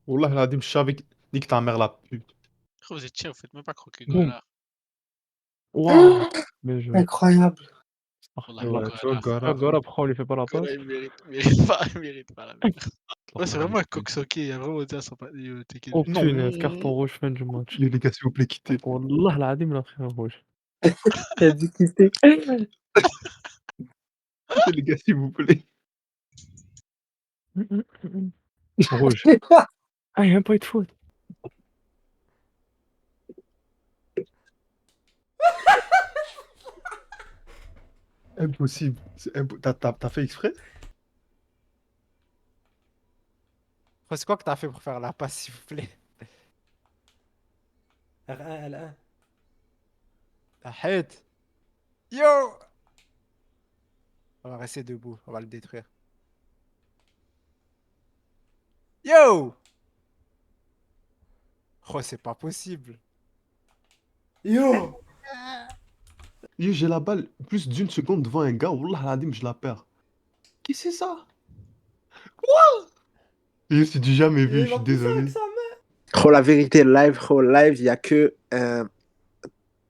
Wallah العظيم je savais que nique ta mère la pute. Frérot, vous êtes chiens, vous faites même pas croquer Boum. Goala. Waouh! Bien joué. Incroyable. Wallah, Ouais, tu vois, Goala. Gora, Gora, pourquoi on lui fait pas la Goala, passe? il mérite pas la merde. Ouais, c'est vraiment un coxoqué, il a vraiment dit à son pote, yo, t'es Oh quel. Non. punaise, carton rouge fin du match. Les gars, s'il vous plaît, quittez. Wallah العظيم il a pris un rouge. Il a dit quitter. Quittez les gars, s'il vous plaît. Rouge. Ah, il y a même pas eu de faute. Impossible. T'as fait exprès? C'est quoi que t'as fait pour faire la passe, s'il vous plaît? R1, L1. Arrête! Yo! On va rester debout, on va le détruire. Yo! Oh, c'est pas possible. Yo! Yo, j'ai la balle plus d'une seconde devant un gars, Wallah العظيم, je la perds. Qu'est-ce que c'est ça? Quoi? Yo, c'est du jamais vu, je suis désolé. Oh, la vérité, live, il y a que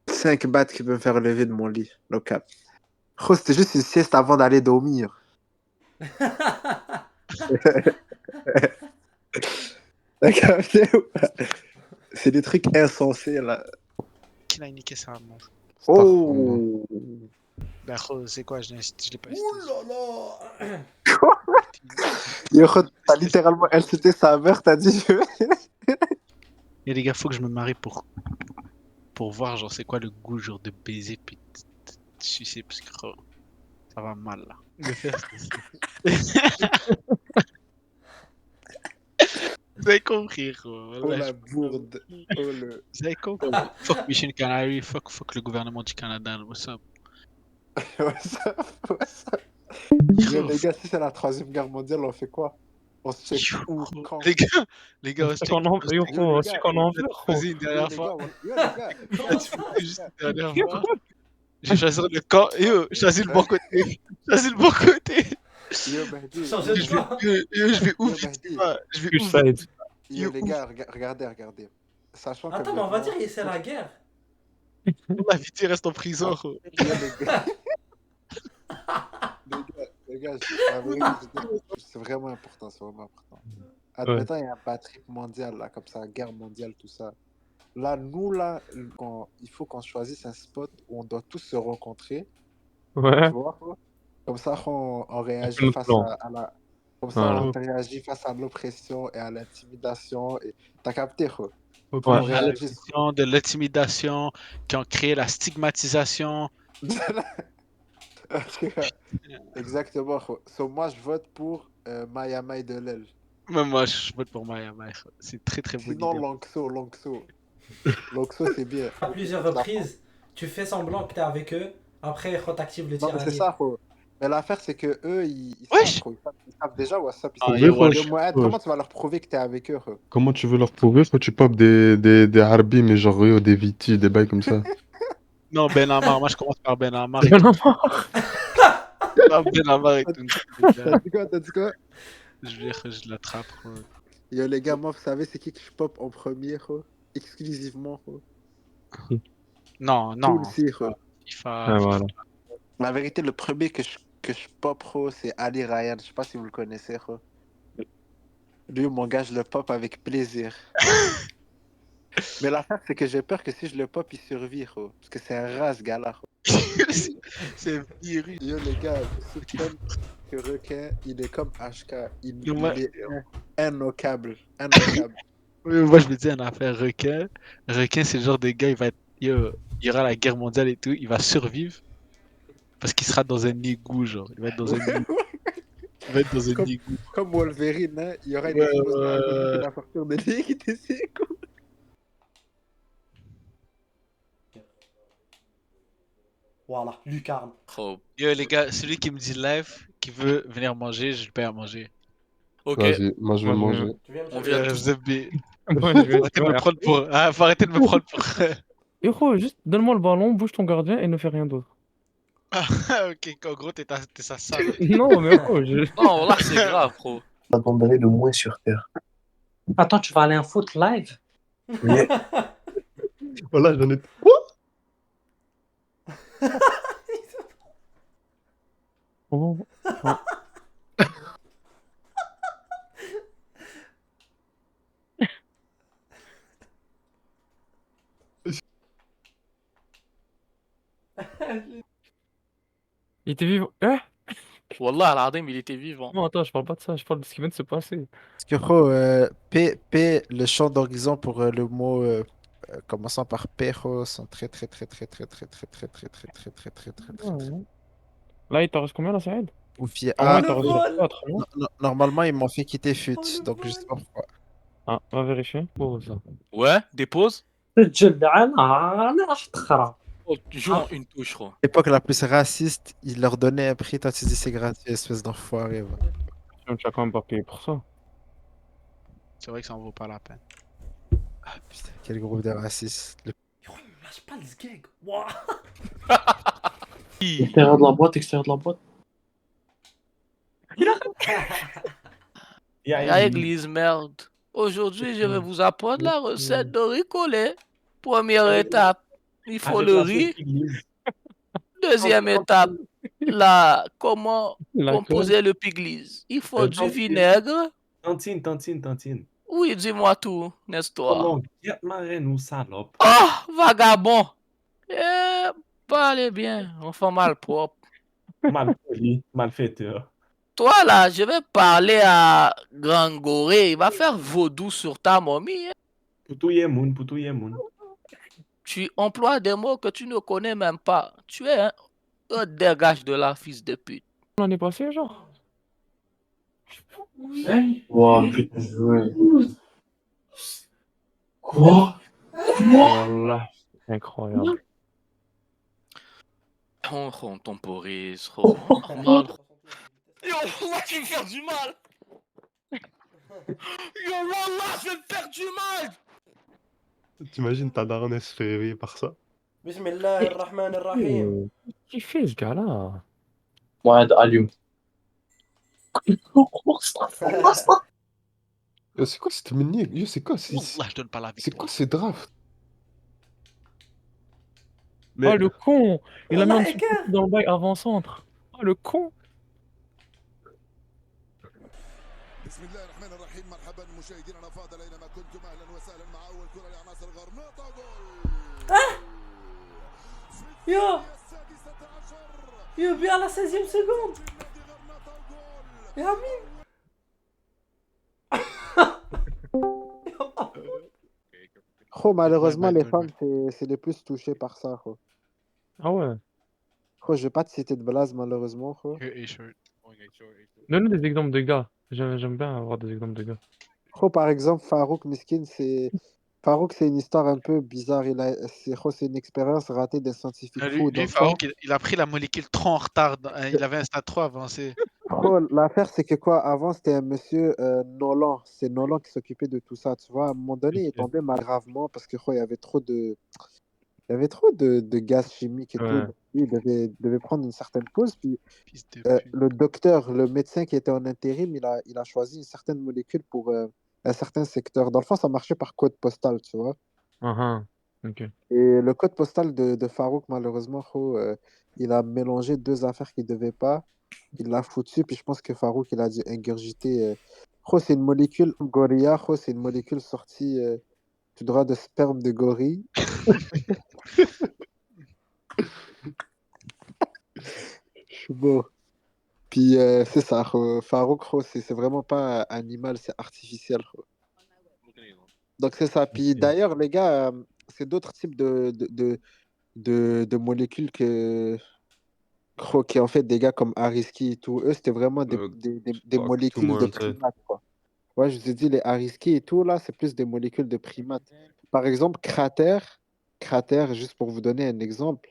5 bahts qui peuvent me faire lever de mon lit. No cap. Oh, c'était juste une sieste avant d'aller dormir. T'as capté ou pas? C'est des trucs insensés là. Qui l'a niqué ça, mon. Oh! Ben, c'est quoi, je l'ai pas Ouh là là! Yo, t'as littéralement LCT sa mère, t'as dit. Et les gars, faut que je me marie pour voir, genre, c'est quoi le goût, genre, de baiser puis de sucer, parce que ça va mal, là. Le faire, Vous avez compris, gros. Oh la bourde. Oh le. Vous avez compris. Fuck Mission Canary, fuck le gouvernement du Canada, what's up? What's up? Yo, les gars, si c'est la 3e guerre mondiale, on fait quoi? On se check où, quand? Les gars, on se C'est check. qu'on en veut, gros, c'est qu'on en veut, gros. Vas-y, une dernière fois. Yo, les gars. Juste une dernière fois. J'ai choisi le camp. Yo, choisis le bon côté. Choisis le bon côté. Yo, Mehdi. Changez de camp. Je vais où Yo, vite Mehdi. pas. Je vais Plus où side. vite. Yo, les gars, regardez. Sachant que. Attends, mais on va dire que c'est la guerre. La vite, il reste en prison. Yo, les gars. les gars, la vérité, c'est vraiment important, Admettons, il y a un bad trip mondial, là, comme ça, guerre mondiale, tout ça. Là, nous, là, il faut qu'on choisisse un spot où on doit tous se rencontrer. Ouais. Tu vois, quoi? Comme ça, on réagit le face plan. à la. Comme ça, Voilà. on réagit face à l'oppression et à l'intimidation. Et... T'as capté, quoi? Ouais. On À réagit. l'oppression, de l'intimidation, qui ont créé la stigmatisation. Exactement, quoi. So, moi, je vote pour Maya May de l'aile. Même moi, je vote pour Maya Maya. C'est très très bonne Sinon, idée. Longso. Longso, c'est bien. À plusieurs reprises, tu fais semblant que t'es avec eux. Après, t'actives le Non, mais c'est tyrannie. ça, quoi. Mais l'affaire, c'est que eux, ils Wesh! savent, quoi. Ils savent déjà WhatsApp. Ils Ah, savent. yo, wesh. Yo, Mohamed, comment tu vas leur prouver que t'es avec eux, quoi? Comment tu veux leur prouver quand tu popes des harbis, mais genre yo, des Viti, des bails comme ça? Non, Ben Amar, moi je commence par Ben Amar. Il y en a marre. Ben Amar et tout. T'as dit quoi? Je l'attrape. Yo, les gars, moi, vous savez, c'est qui que je pop en premier, quoi? Exclusivement, quoi. Non, Tout non. le sait, quoi. Ah, voilà. La vérité, le premier que je pop, quoi, c'est Ali Ryan. Je sais pas si vous le connaissez, quoi. Lui, mon gars, je le pop avec plaisir. Mais l'affaire, c'est que j'ai peur que si je le pop, il survit, quoi. Parce que c'est un rat, ce gars-là, quoi. C'est virus. Yo, les gars, je soupçonne que Requin, il est comme HK. Il Ouais. est innocable. Oui, moi je me dis une affaire requin. Requin, c'est le genre de gars, il y aura la guerre mondiale et tout, il va survivre. Parce qu'il sera dans un égout, genre. Il va être dans un égout. Il va être dans un égout. Comme Wolverine, hein, il y aura une Ouais, explosion ouais. qui va sortir de l'égout, c'est cool. Voilà, lucarne. Oh. Yo les gars, celui qui me dit live, qui veut venir manger, je le paye à manger. Ok, Vas-y, moi je vais Moi, je manger. Tu viens me on chercher. vient tous. ZB. Moi, je vais- Faut arrêter de me prendre pour. Ah, faut arrêter de me prendre pour. Yo, gros, juste donne-moi le ballon, bouge ton gardien et ne fais rien d'autre. Ah, ok, en gros, t'es sa salle. Non, mais gros, je... Non, là c'est grave, gros. J'attendrai le moins sur Terre. Attends, tu vas aller en foot live? Voilà, j'en ai. Quoi? Oh, oh. Il était vivant. Hein? Wallah, al-Azim, il était vivant. Non, attends, je parle pas de ça, je parle de ce qui vient de se passer. Parce que, gros, le champ d'horizon pour le mot commençant par P, gros, sont très, très, très, très, très, très, très, très, très, très, très, très, très, très, très, très. Ouais. Là, il t'en reste combien là, Saïd? Oufié. Normalement, Ah, il t'en reste vol! 4, non? normalement, ils m'ont fait quitter FUT, Oh, le donc je sais vol! pas pourquoi. Ah, va vérifier. Oh, ça. Ouais, dépose. الجدعان انا راح تخرع. Oh, tu joues en une touche, gros. L'époque la plus raciste, ils leur donnaient un prix, toi tu dis c'est gratuit, espèce d'enfoiré. Va. Tu as quand même pas payé pour ça. C'est vrai que ça en vaut pas la peine. Ah, putain, quel groupe de racistes. Yo, il me lâche pas le sgeg. Wouah. Extérieur de la boîte, extérieur de la boîte. La église, merde. Aujourd'hui, je vais vous apprendre la recette de riz collé. Première étape, il faut le riz. Deuxième étape, comment La composer le piglis. Il faut du vinaigre. Tantine. Oui, dis-moi tout, Nestor. Comment get ma reine ou salope? Oh, vagabond. Eh, parlez bien, enfant malpropre. Malpoli, malfaiteur. Toi là, je vais parler à Grand Goré. Il va faire vaudou sur ta momie. Hein. Poutou yemoun. Tu emploies des mots que tu ne connais même pas. Tu es un dégage de la fils de pute. L'année passée, genre. Wow, putain, joué. Quoi? Voilà. Incroyable. On temporise. Normal. Yo, Wallah, tu me faire du mal. Yo, Wallah, je vais me faire du mal. T'imagines ta daronne, elle se fait réveiller par ça? Bismillahirrahmanirrahim. Qu'est-ce qu'il fait, ce gars-là? Ouais, allume. Yo, c'est quoi cette mini? Yo, c'est quoi? Wallah, je donne pas la C'est victoire. quoi ces drafts? Mais Ah, le con! Il a mis Wallah, un dessous écart. dans le bail avant-centre. Ah, le con! بسم الله الرحمن الرحيم مرحبا مشاهدينا الافاضل اينما كنتم اهلا وسهلا مع اول كره لعناصر الغرناطه جول Yo, السادسه عشر yo, bien à la 16e seconde. نادي غرناطه جول يا مين؟ Gros, malheureusement, Ouais, les ouais, femmes, c'est les plus touchées par ça, gros. Ah ouais. Gros, je vais pas te citer de blase, malheureusement, gros. A-shirt. Donne-nous des exemples de gars. J'aime bien avoir des exemples de gars. Gros, par exemple, Farouk Miskin, c'est une histoire un peu bizarre. C'est une expérience ratée d'un scientifique fou dans Lui, le Farouk, temps. il a pris la molécule trop en retard. Il avait un stade trop avancé. Gros, l'affaire, c'est que quoi, avant, c'était un monsieur Nolan. C'est Nolan qui s'occupait de tout ça, tu vois. À un moment donné, il est Ok. tombé mal gravement parce que, gros, il y avait trop de gaz chimiques et tout. Ouais. Donc, lui, il devait prendre une certaine pause. Puis, Fils de pute. le docteur, le médecin qui était en intérim, il a choisi une certaine molécule pour un certain secteur. Dans le fond, ça marchait par code postal, tu vois. Ok. Et le code postal de Farouk, malheureusement, gros, il a mélangé deux affaires qu'il ne devait pas. Il l'a foutu, puis je pense que Farouk, il a dû ingurgiter. Gros, c'est une molécule gorilla, gros, c'est une molécule sortie tout droit de sperme de gorille. Je suis beau. Puis c'est ça, gros. Farouk, gros, c'est vraiment pas animal, c'est artificiel, gros. Donc c'est ça. Puis Ok. d'ailleurs, les gars, c'est d'autres types de molécules gros, qui en fait des gars comme Ariski et tout. Eux, c'était vraiment des Fuck to molécules de Mars, ouais. primates, quoi. Ouais, je vous ai dit, les Ariski et tout, là, c'est plus des molécules de primates. Par exemple, Cratère, juste pour vous donner un exemple,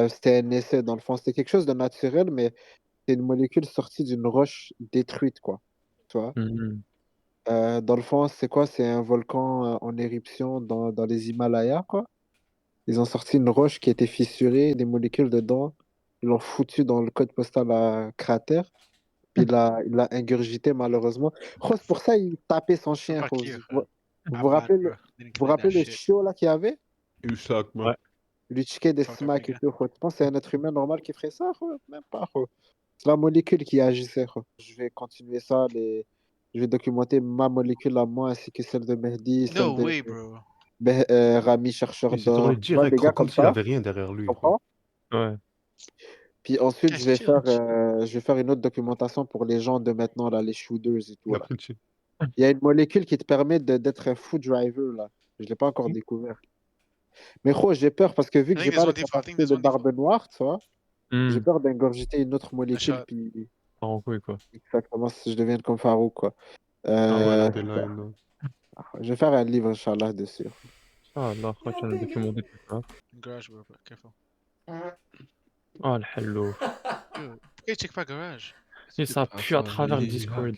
c'était un essai dans le fond. C'était quelque chose de naturel, mais c'est une molécule sortie d'une roche détruite, quoi. Tu vois? Mhm. Dans le fond, c'est quoi? C'est un volcan en éruption dans les Himalayas, quoi. Ils ont sorti une roche qui était fissurée, des molécules dedans. Ils l'ont foutu dans le code postal à Cratère. puis il l'a ingurgité malheureusement. Gros, c'est pour ça il tapait son chien. Pas Gros. qui, Vous vous rappelez le chiot là qu'il y avait? You suck, man. Ouais. Il lui checkait des Fuck smacks et up, tout. Gros. Tu penses que c'est un être humain normal qui ferait ça? Gros? Même pas. Gros. C'est la molécule qui agissait. Gros. Je vais continuer ça. Je vais documenter ma molécule à moi ainsi que celle de Mehdi, No celle de way, bro. Rami, chercheur Il s'est tourné d'or. Tu vois, direct, des gars comme comme s'il ça. avait rien derrière lui, Tu gros. comprends? Ouais. Puis ensuite, Qu'est-ce je vais qu'il faire, dit? je vais faire une autre documentation pour les gens de maintenant, là, les shooters et tout. Il a Là. pris le shit. Il y a une molécule qui te permet d'être un food driver, là. Je ne l'ai pas encore découvert. Mais gros, j'ai peur parce que vu que I j'ai think pas there's les one default. I think capacités there's de one default. barbe noire, tu vois, j'ai Hmm. peur d'ingurgiter une autre molécule, shot. puis Part en couille, quoi. ça commence, je devienne comme Farouk, quoi. Ah ouais, la Euh, D-line. je vais faire un livre, Inch'Allah, dessus. Ah, là, Yeah, tu as big. documenté tout ça. Garage, bro. Careful. Ah, le hello. Yo, pourquoi il check pas garage? Et ça pue à travers le Discord.